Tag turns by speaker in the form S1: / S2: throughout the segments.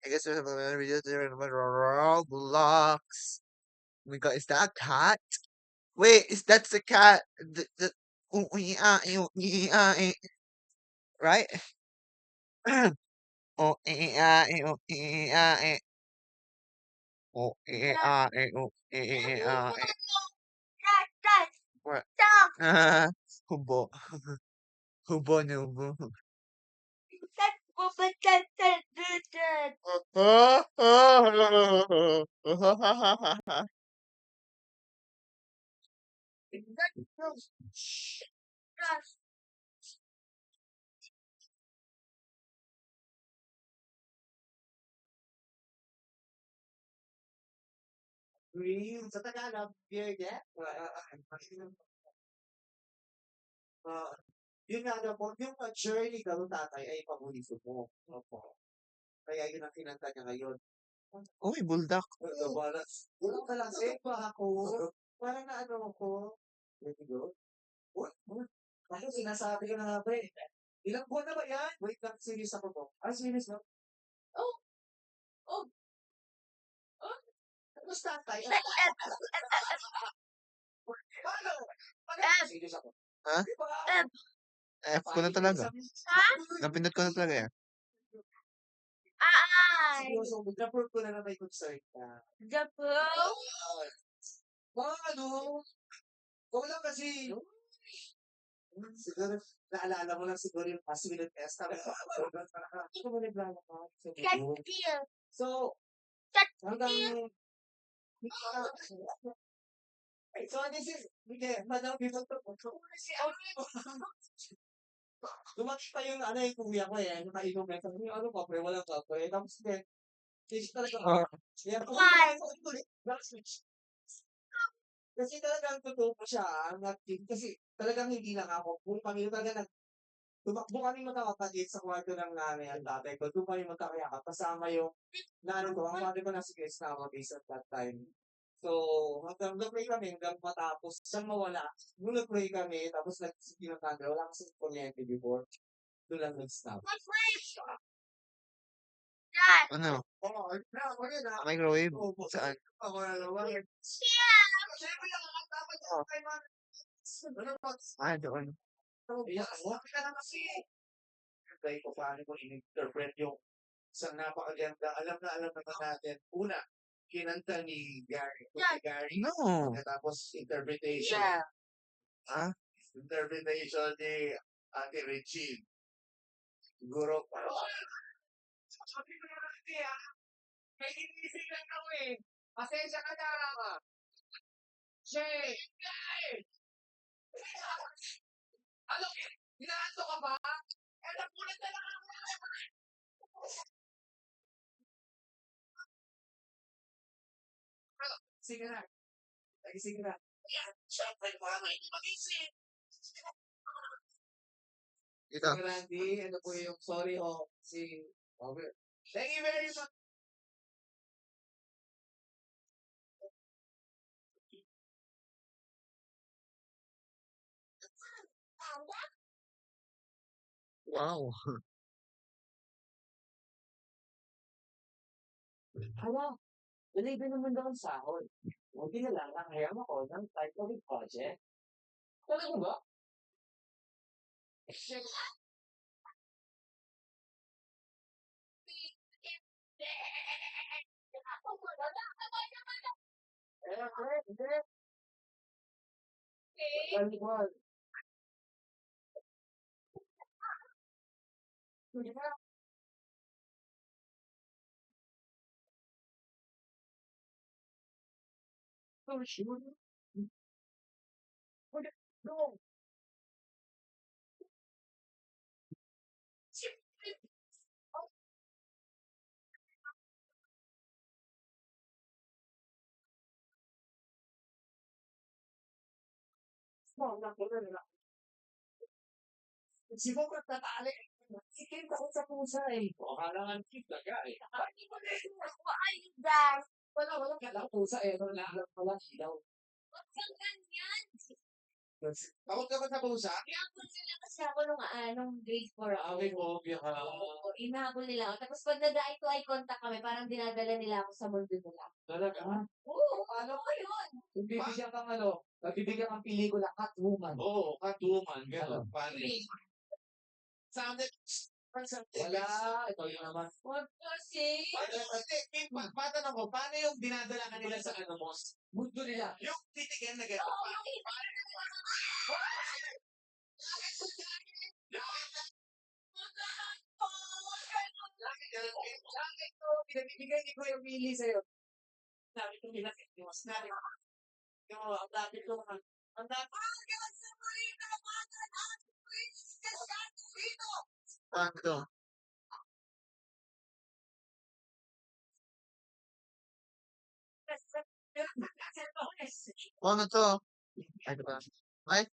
S1: I guess there's another video there in Roblox. Oh my god, is that a cat? Wait, is that the cat? Oh, right? Oh, oh, what? Hubo. Hubo nubo. Sa Tagalog, yeah. Ah, yun nga daw po, yung journey daw ng tatay ay paborito mo. Opo. Kaya yun ang kinanta niya ngayon. Uy, buldak. Bulak ka lang, safe pa ako. Parang na ano ako. Let me go. Uy, uy. Ako sinasabi ko na nga ba eh. Ilang buwan na ba yan? Wait lang, serious ako po. Ah, serious na? Oh, oh, oh. Tapos tatay. Paano? Paano? Serious ako. Ha? F ko na talaga. Napindot ko na talaga yan. Seryoso, mag-report ko na may concern ka. Ano? Ikaw lang kasi. Siguro, naalala mo lang siguro yung past minute test. Hindi ko mo naglalakad. So, hanggang. So, this is, okay, madam, people to. Dumating pa yung ano yung kuya ko eh, nakainom na sabi niya, ano pa, pre, walang kape. Tapos hindi, kasi talaga, yeah, switch. Kasi talagang totoo po siya, kasi talagang hindi lang ako, kung kami talaga tumakbo kami magkakapatid sa kwarto ng nanay at tatay ko, doon kami magkakayakap, kasama yung nanay ko, ang nanay ko nasa guest na ako at that time. So, hanggang nag-pray kami, hanggang matapos siyang mawala. Nung nag-pray kami, tapos nag-sige ng tanda, wala kasi kuryente before. Doon lang nag-stop. Ano? Oo, microwave? Saan? Ah, doon. Ka na kasi. Kaya ko paano ko in-interpret yung isang napakaganda. Alam na naman natin. Una, kinanta ni Gary. Gary. No. Tapos interpretation. Yeah. Ah? Interpretation ni Ate Regine. Siguro. Sabi ko naman hindi ah. May inisip lang ako eh. Pasensya ka na. Shay! Ano? Inaanto ka ba? Eh, nagulat na lang ako. Sige na. Sige na. Siyempre, mga hindi mag-isip. Ito. Randy, ano po yung sorry si Robert. Thank you very much. Wow. Hala, nalibre naman daw ang sahod. Buti na lang, nakayam ako ng type of project. Talaga ba? Hindi. Galingan. Hindi na. Oh, sure. No. No, nakuha na. Siguro tatali. Ikinta ko sa pusa eh. O, halangan kita ka eh. Hindi mo na yung ay, guys. Wala, kala pusa eh. Wala, ilaw. Wag kang ganyan. Takot ka ba sa pusa?
S2: Inahabol nila kasi ako nung grade 4 ako.
S1: May phobia ka.
S2: Oo, inahabol nila ako. Tapos pag nag-eye to eye contact kami, parang dinadala nila ako sa mundo nila.
S1: Talaga?
S2: Oo, ano ko yun?
S1: Kung bibigyan kang bibigyan kang pelikula, Catwoman. Oo, Catwoman. Gano'n. Paano? Sounded wala. Ito yun naman.
S2: Wag kasi.
S1: Patanong ko, paano yung dinadala ka nila sa ano mo? Mundo nila. Yung titigan na gano'n.
S2: Oo, yung iba na
S1: Bakit ko, pinabibigay ni Kuya Willie sa'yo. Sabi ko nila, mas nabi ko, ang dami ko, ang dami. Paano? Ano to? Ano ba? Ay,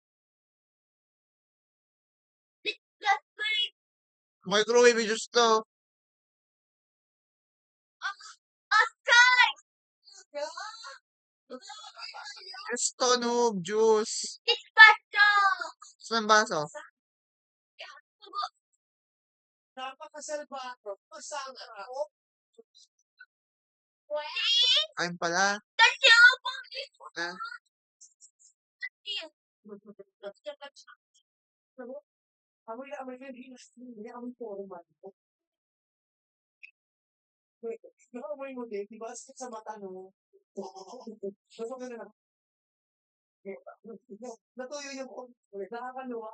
S1: microwave juice to. Juice to, noob. Juice. Saan baso? Napakasalba ako. Masama ako. Ayun pala. Okay. Amoy na amoy na hindi amoy formal. Amoy mo din, di ba? Sakit sa mata, no? Basta ka na. Natuyo yung nakakaluwa.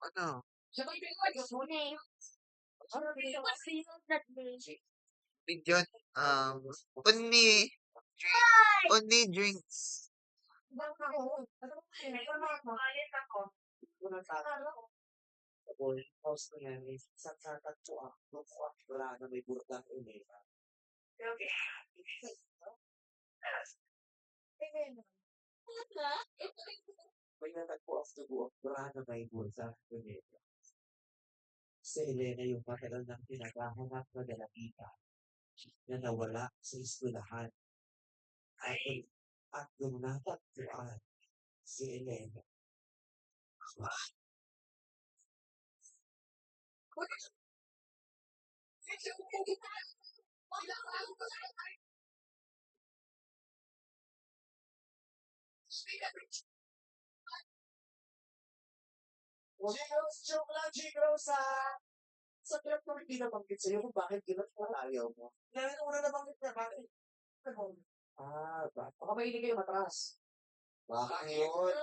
S1: Ano? Bigyan, only, only drinks. Tapos, house ko yan, sa tatlo wala na may burtang ulit. May natagpo after buwak, wala na may burtang ulit. Si Elena yung matagal ng pinaghahanap na dalagitan na nawala sa eskwelahan. Ay, at nung natagpuan si Elena. G-Rose, joke lang, G-Rose, sa trip ko hindi nabanggit sa'yo kung bakit gano'n ayaw mo. Dahil una nabanggit niya, bakit? Baka mahilig kayo matras. Baka yun.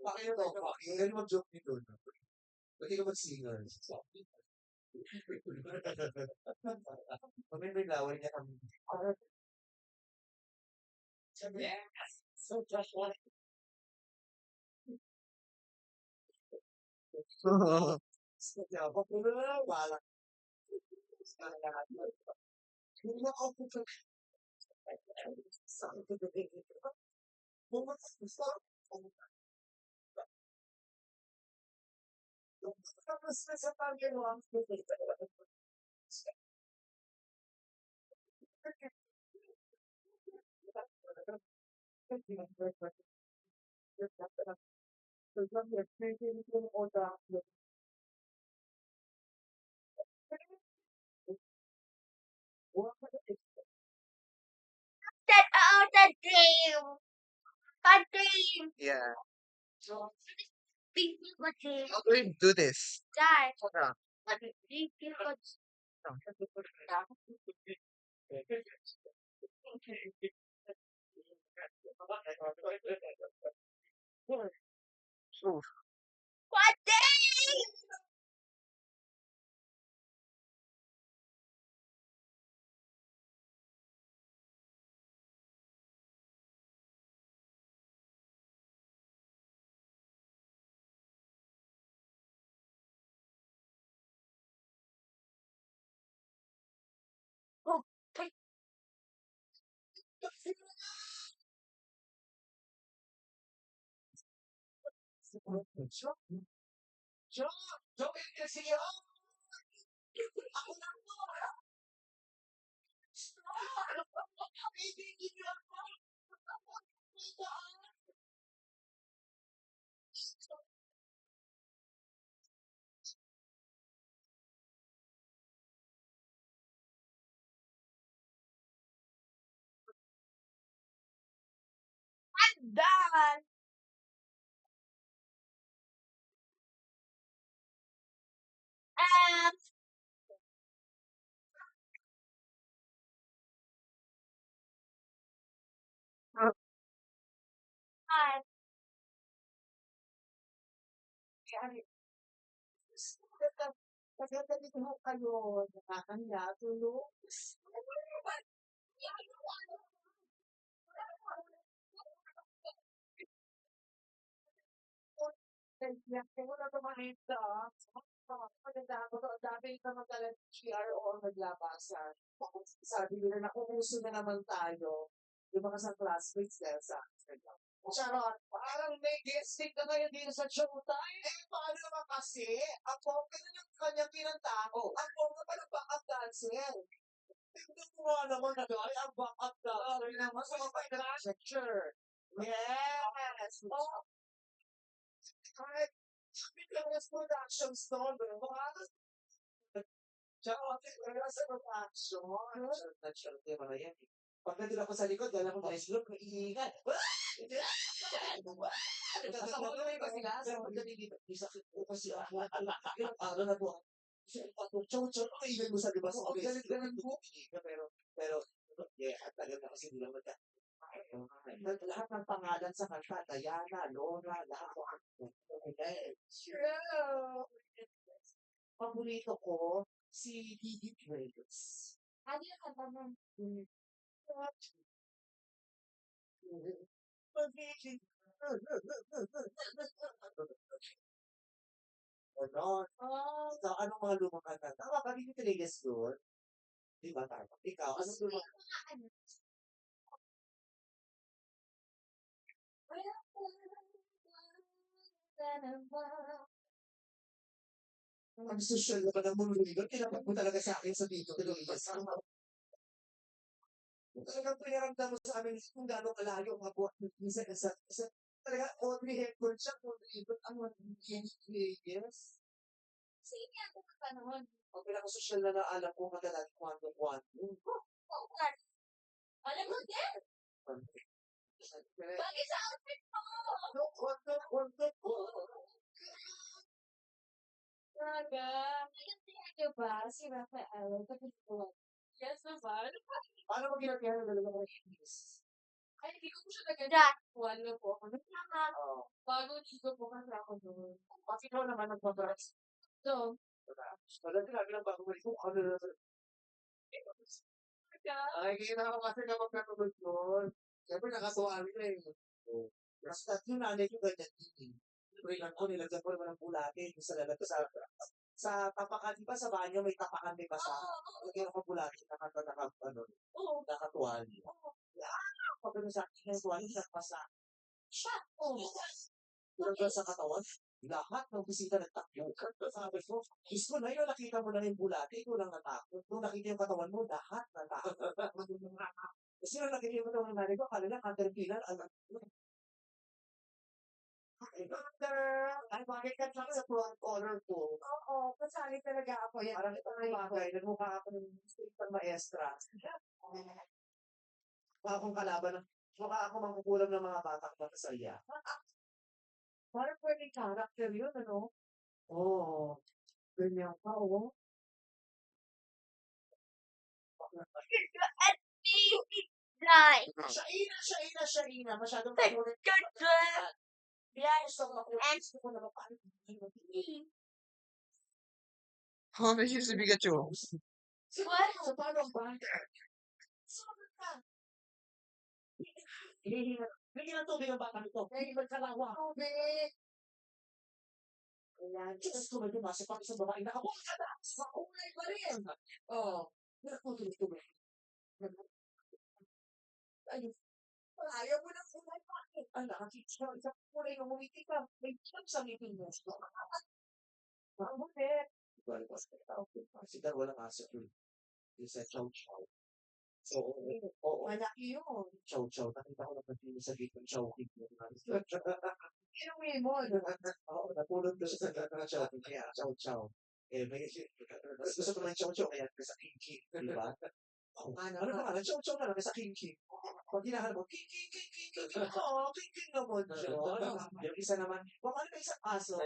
S1: Baka yun to. Baka yun mag-joke dito. Pwede ka mag-singer. May laway niya kami. So, just one. Kaya ako, wala. Hindi ako puto. Sa akin ko dito. Bumat sa tapos sa paggawa ang yeah. How do we do this? Yeah. Oof. Sige, ako lang to.
S2: Done! Um, hi.
S1: Maganda din ho kayo. Nakakanya, tulog. Kaya ko na tumakita. Maganda ako. Dami na magalang GRO naglabasan. Sabi nila na kung uso na naman tayo, yung mga sa classmates dahil sa akin. Charot, parang may guesting na ngayon dito sa showtime. Eh, paano naman kasi? Ang bongga na ng kanyang pinantao. Ang bongga pa ng backup dancer. Tingnan mo nga naman na gaya ang backup dancer naman sa mga picture. Yes! Oh, kahit Pictures Productions to, diba? Tsaka, wala sa production. Charot yung mga yan. Pag nandun ako sa likod, dala ko guys, look, naiingat. Kasama ko sila. Pero pagdating dito, isakit ko kasi ako. Ilang araw na po. Chow-chow, ilan mo sa libas. Okay, ganun po. Pero, yeah, at tagal na kasi hindi naman lahat ng pangalan sa kanta, Diana, Lora, lahat ko. Okay. Sure. Paborito ko, si Didi Reyes.
S2: Ano yung kanta mo?
S1: Pag-ibig. Ganon.
S2: Oh,
S1: So, anong mga lumang kanta? Tama ba, Didi Reyes doon? Di ba tama? Ikaw, anong
S2: gusto
S1: lumang
S2: yung mga ano. Wala ka naman.
S1: ang social na ba ng mundo dito? Tinapag mo talaga sa akin sa dito. Reyes. Talagang pinaramdam mo sa amin kung gaano kalayo ang buhat ng isa isa. Talaga, Audrey Hepburn siya, Audrey Hepburn, ang mga Reyes.
S2: Sige, ako ka panahon.
S1: Ang pinaka-social na naalam ko madalas kwento-kwento.
S2: Oo nga. Alam mo din? Bagay sa outfit mo!
S1: Kwento-kwento.
S2: Talaga. Nagantihan niyo ba si Rafael Pagkikuan? Yes naman.
S1: Paano mo ginagawa ng dalawa ng English?
S2: Ay, hindi ko po siya nagantihan. Wala po ako. Nagkaka.
S1: Oo.
S2: Bago dito po kasi ako doon.
S1: Pati ikaw naman nagpapras.
S2: So,
S1: Wala sinabi ng bago ko, ano na ay, kita ko kasi kapag nanonood yun. Siyempre nakatuwa rin eh. Oh. Basta yung nanay ko ganyan din. Ringan ko, nilagyan ko naman ng bulate. Yung sa lalagyan sa tapakan, di ba sa banyo may tapakan, may basa. Lagyan ko ng bulate, nakatuwa niya. Pag ano sa akin, yung tuwalin, nagpasa. Siya! Oh, tulad sa katawan, lahat ng bisita nagtakbo. Sabi ko, gusto na yun, nakita mo na yung bulate, ikaw lang natakot. Nung nakita yung katawan mo, lahat natakot. Kasi nung nakita yung katawan ng nanay ko, akala na caterpillar, alam mo. Ay, doctor! Ay, bakit ka lang sa front corner ko? Oo, kasali talaga ako yan. Parang ito na yung bagay, nagmukha ako ng street maestra. Mukha akong kalaban ng, mukha ako mangkukulam ng mga batang matasaya. Parang pwedeng character yun, ano? Oo. Ganyan ka, oh.
S2: Right.
S1: Siya ina. Masyadong makulit. Gusto makulit. Gusto ko na paano.
S3: Oh, may si Pikachu.
S2: What?
S1: So, paano ba? Sumagot ka. Hinihingi ng tubig ang bata nito. Hinihingi magkalawa. Tubig! Ayan. Diyos ko, may pumasok pa sa babae na ako. Sa kulay pa rin. Oo. Pinagtutulog-tubig.
S2: Ayun.
S1: Ayaw mo na kulay bakit? Nakakita ka isang kulay na umiti ka. May chip sa ngipin mo. Mabuti. Igual ko sa tao. Kasi daw walang aso yun. Yung sa chow chow. So, oo.
S2: Malaki yun.
S1: Chow chow. Nakita ko na pati sa gitong chow king yun.
S2: Inuwi mo.
S1: Oo, natulog doon sa chow king. Kaya chow chow. May mas gusto ko ng chow chow kaya sa king king. Di ba? Ano naman, chow chow na lang sa king king. Pag hinahanap mo, king king king king king king. Oh, king king naman siya. Yung isa naman, kung ano na isang aso.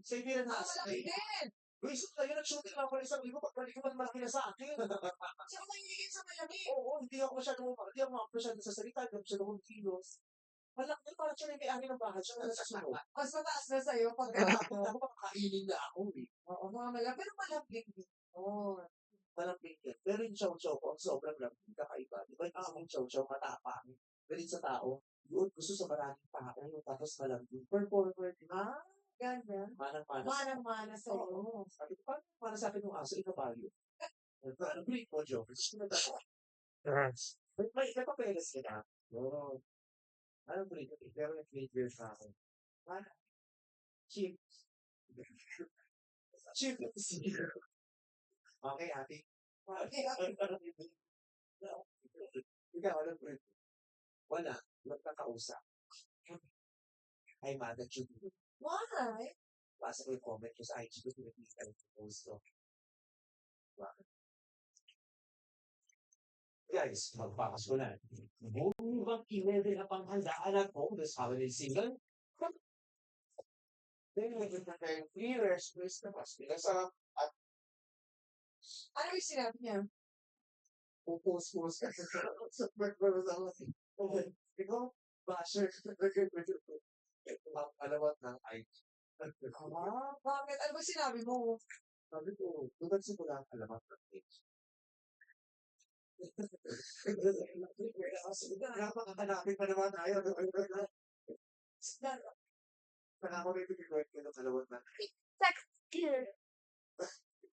S1: Siberian na aso.
S2: Malaki din.
S1: Uy, so tayo nag-shooting ako ng isang linggo, pagbalik ko malaki na sa akin.
S2: Kasi ako mahiligin sa malamig.
S1: Oo, hindi ako masyado sa salita, hindi ako masyado kilos. Malaki, parang siya na yung may-ari ng bahay, siya na nasa sunod.
S2: Mas mataas na sa'yo pag
S1: Ako, makakainin na ako eh.
S2: Oo, mga malaki. Pero malambing din. Oo.
S1: Malambing din. Pero yung chow-chow ko, ang sobrang lambing, kakaiba. Di ba yung chow-chow matapang? Galit sa tao, yun, gusto sa maraming tao, tapos malambing. Performer, di ba?
S2: Ganda.
S1: Manang-mana.
S2: Manang-mana sa'yo.
S1: Oo. Sabi ko, paano para sa akin yung aso, ito value? Ano breed mo, Joe? May papeles ka na. Oo. Anong breed? Pero may flavor sa akin. Ano? Chip. Chip. Okay, ate. Okay, ikaw, anong breed? Wala. Nagkakausap. Ay, Mother Judy.
S2: Why?
S1: Basa ko yung comment ko sa IG ko, pinag-click ko post ko. Guys, magpapas ko na. Bumibang kinede na panghandaan at home this holiday season. Then, naging na tayong 3 years, please na mas. Sa
S2: Ano yung sinabi niya?
S1: pupus-pus ka sa birthday sa akin. Ikaw, basher. Alawat ng IG.
S2: Bakit? Ano ba sinabi mo?
S1: Sabi ko, tulad sa mula ang alamat ng page. Napakakanapin pa naman tayo. Saka ako rin pinag-work ko ng alawat ng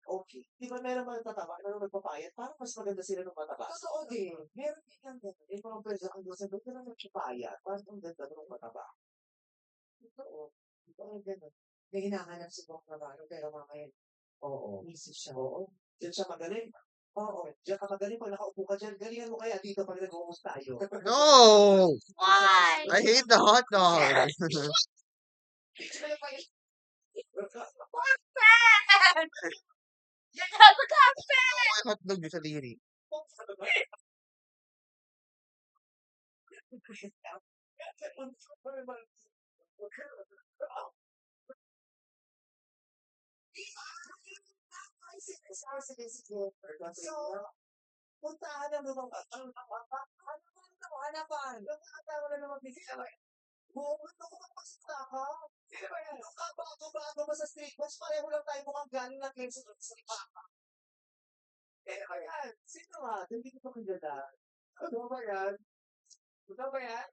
S1: okay. Di ba meron mga tataba, meron magpapayat, parang mas maganda sila ng mataba.
S2: Totoo din.
S1: Meron din yung gano'n. Yung mga pwede ang gusto, ba't na nagpapayat? Parang ang ganda ng mataba. Totoo. Ito ang gano'n.
S2: May hinahanap si Bong Navarro pero mamaya
S1: Oo.
S2: misis siya.
S1: Oo. Diyan siya magaling. Oo. Diyan ka magaling. Pag nakaupo ka dyan, galingan mo kaya dito pag nag-uus tayo.
S3: No!
S2: Why?
S3: I hate the hot dog.
S2: Yan ang kape!
S3: May hotdog sa diri.
S1: So, puntahan na naman ang hanapan. Nagkakatawa na naman bigla. Bumunta ko magpasita ka. Bago ba sa street bus, pareho lang tayo mukhang galing ng Quezon sa Ipapa. Ayan, sino nga? Hindi ko kilala. Ano ba yan? Ano ba yan?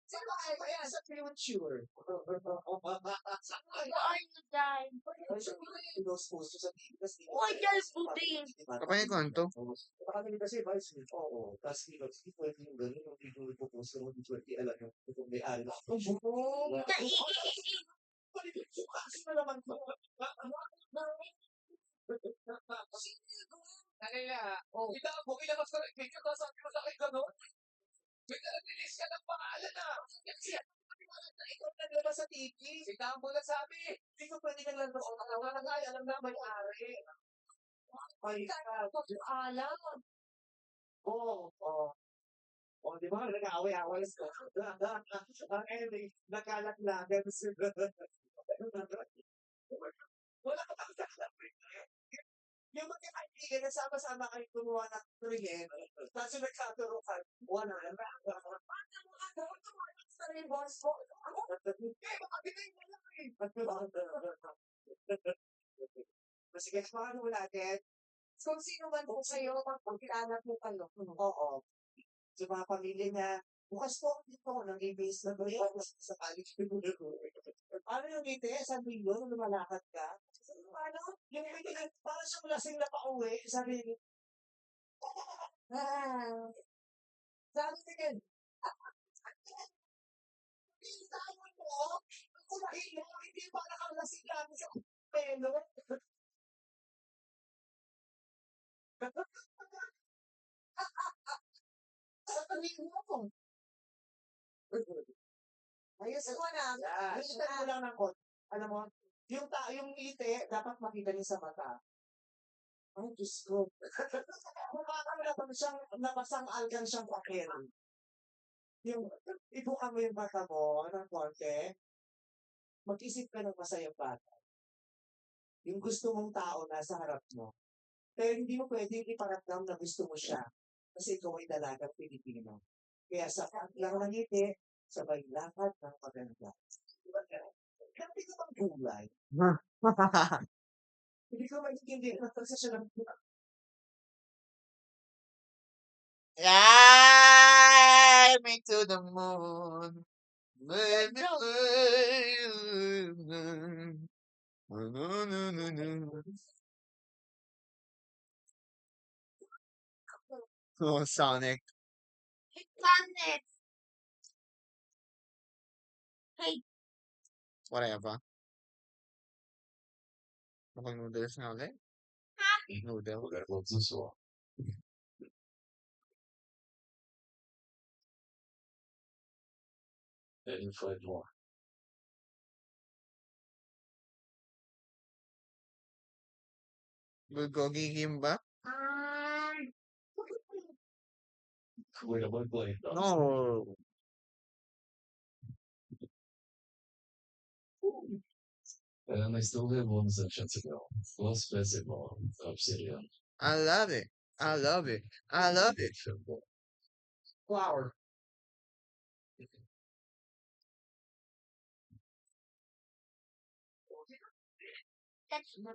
S1: Sino ba yan? Sa future.
S2: Why are you dying?
S1: Pinost-post ko sa Pinas.
S2: Why are you puting?
S3: Kapag yung kanto?
S1: Baka nila kasi vice me. Oo. Tapos hindi pwede yung gano'n. Hindi ko ipopost ko. Hindi pwede alam yung kung may alam. Kasi na naman ko. Kanila, kita mo, ilabas ko rin video ko, sabi mo sa akin gano'n. May nag-release ka ng pangalan na. Kasi ikaw naglabas sa TV. Kita mo na sabi. Hindi ko pwede naglabas sa pangalan. Alam na may-ari. Ay,
S2: Alam.
S1: oo. O, di ba? Nag-aaway-aaway sa ang ending, nakalat-lagan sila. Wala ka pang sasabi. Yung magkakaibigan, nasama-sama kayo gumawa ng kriyen, tapos yung nagkaturukan, wala na. Paano mo sa rin, boss ko? Makabigay mo lang eh. Sige, paano mo natin?
S2: Kung sino man po kayo, magpagkilala po kayo.
S1: Oo. Sa mga pamilya niya, bukas po dito ako nang i-base na doon sa college ko. Paano yung ATS? Sabi yun, nung lumalakad ka? Paano? Yung ATS, parang siyang lasing na pa-uwi. Sabi niya, Sabi sige, bitawan mo, ako mahilo, hindi pa nakalasing lang sa pelo. Sasabihin mo. Ayusin mo na. Bilisan mo lang ng konti. Alam mo, yung ngiti, dapat makita niyo sa mata. Ay, Diyos ko. Mukha kang nabasang algan siyang pakil. Yung, ibuka mo yung mata mo ng konti, mag-isip ka ng masayang bata. Yung gusto mong tao nasa harap mo. Pero hindi mo pwedeng iparamdam na gusto mo siya. Kasi ikaw ay dalagang Pilipino. Kaya sa paglang ng ngiti, sabay lakad ng maganda. Diba ganun? Grabe ka bang gulay? Hindi ko maintindihan na siya ng
S3: Fly me to the moon. Let me Oh, Sonic.
S2: Planet. Hey.
S3: Whatever. Mukhang noodles na ulit. Noodle. Bulgogi Kimba? No. I love it. I love it. I love it.
S1: flower.
S2: That's not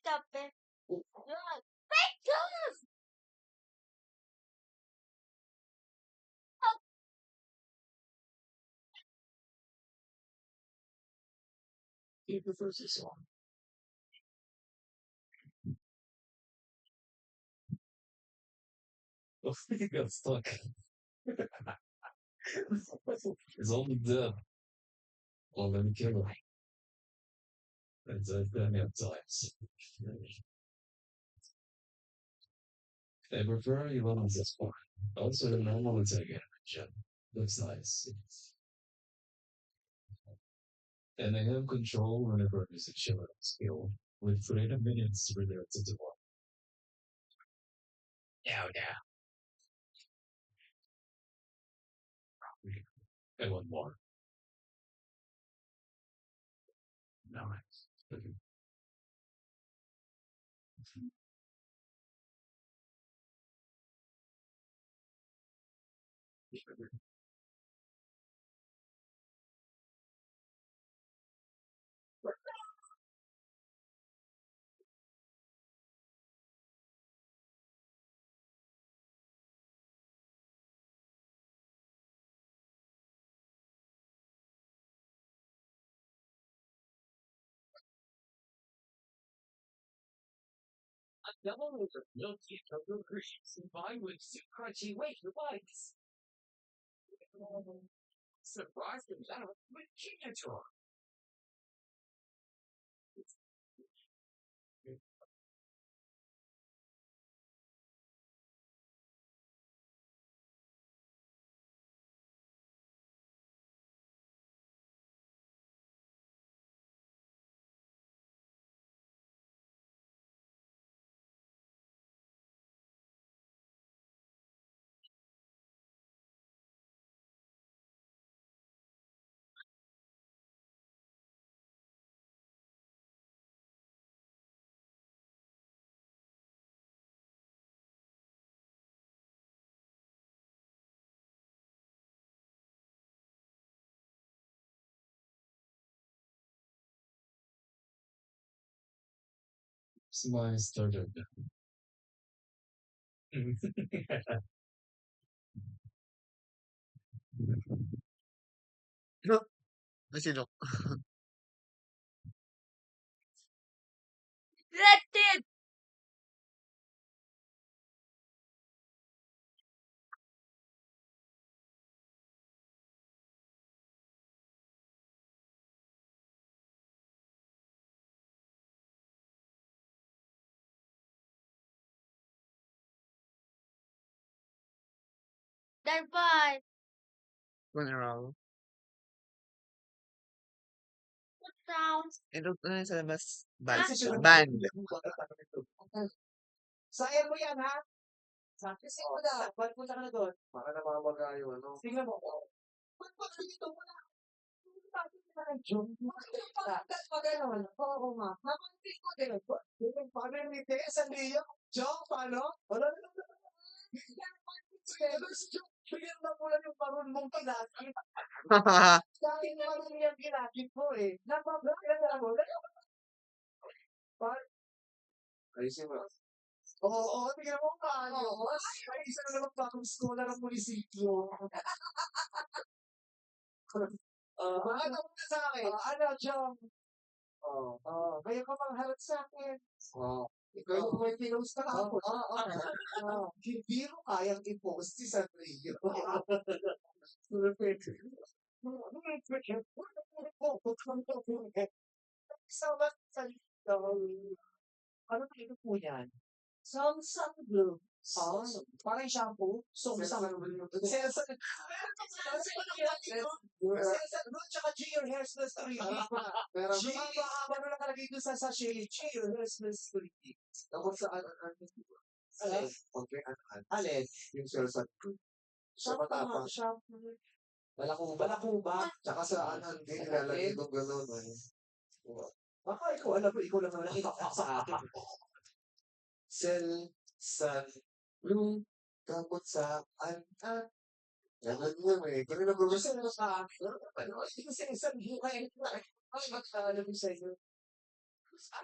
S2: stop it. Look. Wait, God.
S4: I prefer Ivan this one. Also, the normal Italian version looks nice. And I have control whenever music show skill with freedom minutes related to the one. Now, now. I want more. Nice. A double over milky cocoa creams combined with super crunchy wafer bites. Surprise them out with Kinetor. It's my starter.
S3: No, sino?
S2: Elected! Then five.
S3: Funeral.
S2: What sounds?
S3: Ito na sa labas.
S2: Ah,
S3: Band.
S1: Sayang mo yan, ha? Kasi wala. Ba't punta ka na doon? Para namamaga yung ano. Tingnan mo. Ba't pa dito mo na? Bakit ka na June? Bakit pa gano'n? Oo nga. Napansin ko din. Paano yung ngiti? Sandilyo? Jong, paano? Wala na naman. Sige, si Jong. Bigyan na mo lang yung maroon mong pinakit. Dahil maroon yung pinakit mo eh. Napabagyan na mo. Ayusin mo. Oo, tingnan mo paano. Ay, isa na naman bagong school ng munisipyo. Ano mo na sa akin? Ano, Jong? Kaya ka mangharap sa akin. Ikaw yung may pinost na ako. Hindi mo kayang i-post si Sanrio. Sama sa ano tayo po yan? Samsung Blue. Parang shampoo. Samsung Blue. Samsung. Samsung Blue tsaka G your hair plus 3D. G, mahaba na nakalagay doon sa sachet. G your hair plus 3D. Tapos sa ano? Alin? Yung Samsung Blue. Shampoo. Shampoo. Balakuba. Tsaka sa ano, hindi nilalagay doon gano'n. Baka ikaw alam mo, ikaw lang naman nakita sa akin. Cell, sun, blue, kabot sa an. Ganun yun eh. Ganun na gusto na sa akin. Ano, hindi kasi isang buhay. Ay, magkaalam mo sa inyo.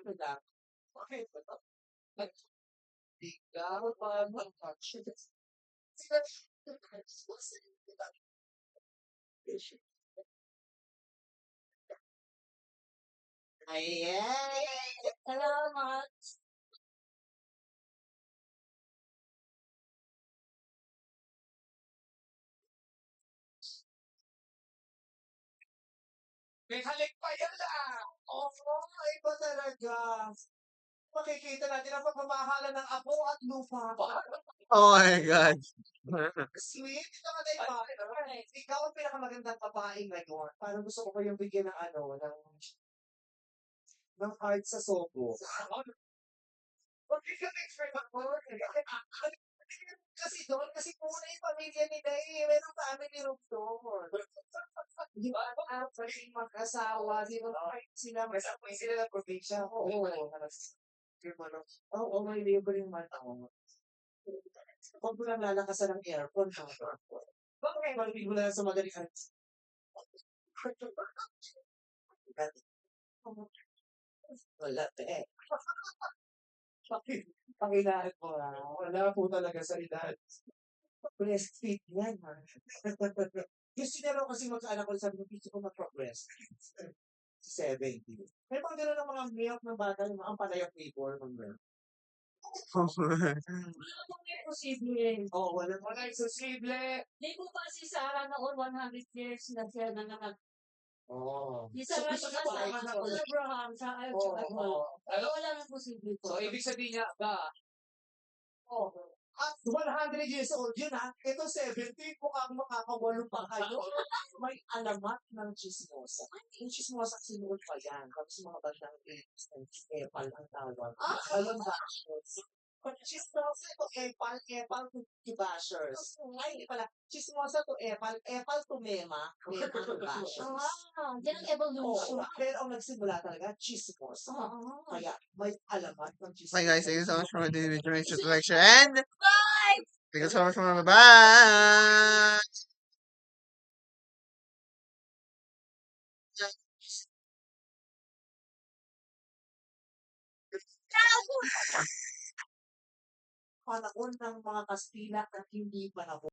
S1: Ano lang? Okay, ito. Ikaw pa mag-touch. Ayan! Salamat! May halik pa yan ah! Oo, iba talaga. Makikita natin ang pagmamahalan ng apo at lupa.
S3: Oh my God.
S1: Sweet, ito ka tayo pa. Ikaw ang pinakamagandang babaeng ngayon. Parang gusto ko pa yung bigyan ng ng heart sa sobo. Okay ka next for kasi doon, kasi muna yung pamilya nila eh. Meron family room doon. Di ba? Pwede mag-asawa. Di ba? Sila may sila ng probinsya. Oo. Oo, may libreng mataon. Huwag mo lang lalakasan ng aircon. Bakit malapit mo na sa magaling? Wala eh. Pakilaan mo wala po talaga sa edad. Breastfeed yan ha. Gusto niya raw kasi mag-anak ko sabi ko, gusto ko mag-breastfeed. 70. May pang gano'n ng mga milk ng bata, yung mga palayang flavor ng milk.
S2: Wala pong imposible.
S1: Oo, wala imposible.
S2: Di po ba si Sarah noon 100 years na siya nanganak?
S1: Oo.
S2: Di
S1: So,
S2: Sarah
S1: gusto
S2: yung
S1: niya pa
S2: anak ko, Abraham, sa
S1: Oo, oo.
S2: Pero walang imposible po.
S1: So, ibig sabihin niya ba, at 100 years old yun ha, ito 70, mukhang makakawalo pa kayo. May alamat ng chismosa. Yung chismosa sinuot pa yan. Tapos mga bandang 80s, epal ang tawag. Alam ba? Chismosa to epal to bashers. Ay, hindi pala. Chismosa to epal to mema to bashers.
S2: Yan ang evolution.
S1: Oo, pero ang nagsimula talaga, chismosa. Kaya may alamat ng chismosa.
S3: Hi guys, thank you so much for the video lecture and
S2: Bye!
S3: thank you so much for bye.
S1: Panahon ng mga Kastila at hindi panahon